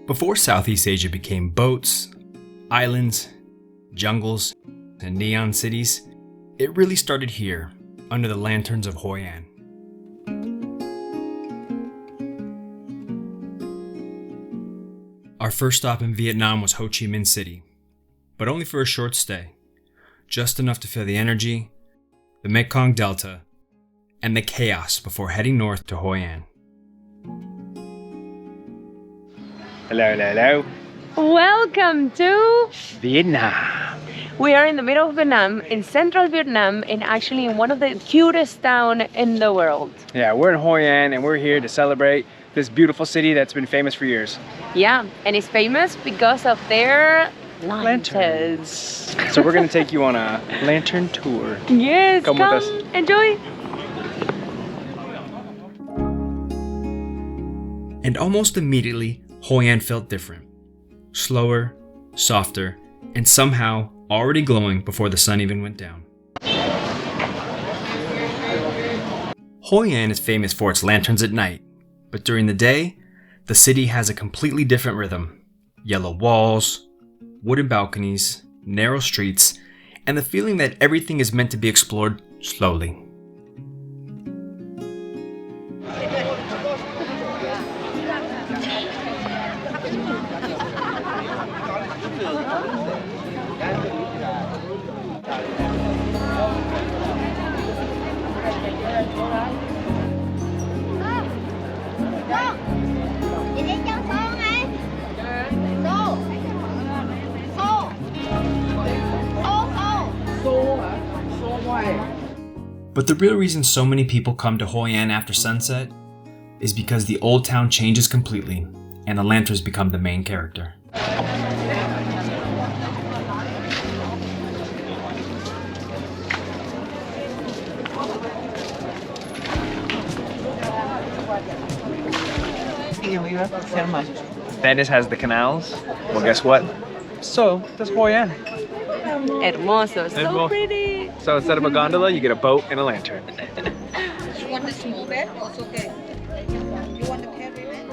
Before Southeast Asia became boats, islands, jungles, and neon cities, it really started here, under the lanterns of Hoi An. Our first stop in Vietnam was Ho Chi Minh City, but only for a short stay, just enough to feel the energy, the Mekong Delta, and the chaos before heading north to Hoi An. Hello, hello, hello. Welcome to Vietnam. We are in the middle of Vietnam, in central Vietnam, and actually in one of the cutest towns in the world. Yeah, we're in Hoi An and we're here to celebrate this beautiful city that's been famous for years. Yeah, and it's famous because of their lanterns. So we're gonna take you on a lantern tour. Yes, Come with us. Enjoy. And almost immediately, Hoi An felt different. Slower, softer, and somehow already glowing before the sun even went down. Hoi An is famous for its lanterns at night, but during the day, the city has a completely different rhythm. Yellow walls, wooden balconies, narrow streets, and the feeling that everything is meant to be explored slowly. But the real reason so many people come to Hoi An after sunset is because the old town changes completely and the lanterns become the main character. Venice has the canals. Well, guess what? So does Hoi An. Hermoso, so pretty. So instead of a gondola, you get a boat and a lantern. You want the small bed? It's okay. You want the heavy bed?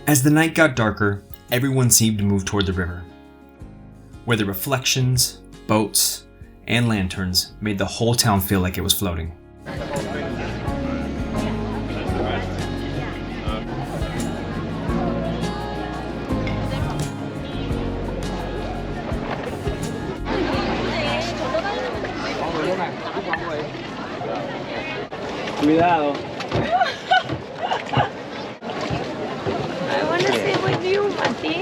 As the night got darker, everyone seemed to move toward the river, where the reflections, boats, and lanterns made the whole town feel like it was floating. Cuidado. I want to sit with you, Mati.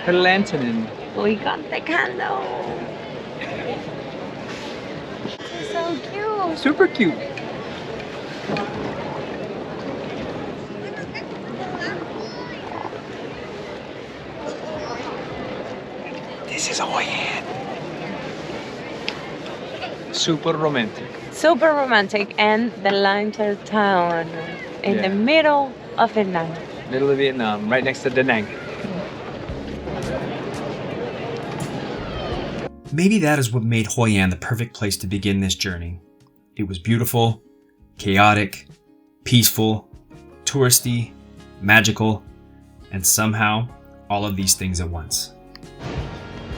Put a lantern in. We got the candle. So cute. Super cute. This is Hoi An. Super romantic. Super romantic, and the lantern town in the middle of Vietnam. Middle of Vietnam, right next to Da Nang. Maybe that is what made Hoi An the perfect place to begin this journey. It was beautiful, chaotic, peaceful, touristy, magical, and somehow all of these things at once.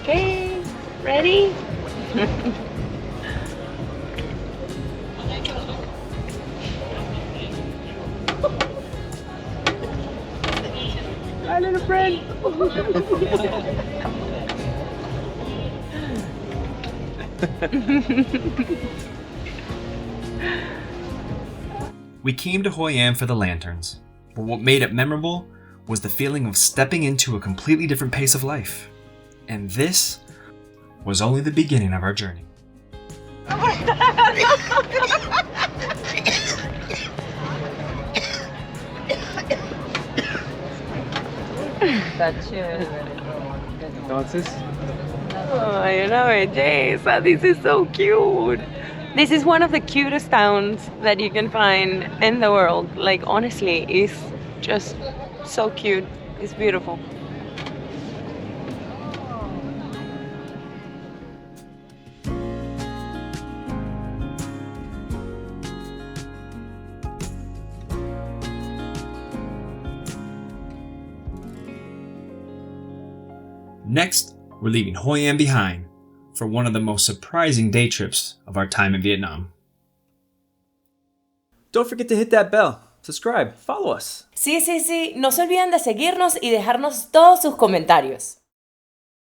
Okay, ready? Hi, little friend. We came to Hoi An for the lanterns, but what made it memorable was the feeling of stepping into a completely different pace of life. And this was only the beginning of our journey. Está chévere. Entonces, Ay, una belleza. This is so cute. This is one of the cutest towns that you can find in the world. Like, honestly, it's just so cute. It's beautiful. Next, we're leaving Hoi An behind for one of the most surprising day trips of our time in Vietnam. Don't forget to hit that bell, subscribe, follow us. Sí, no se olviden de seguirnos y dejarnos todos sus comentarios.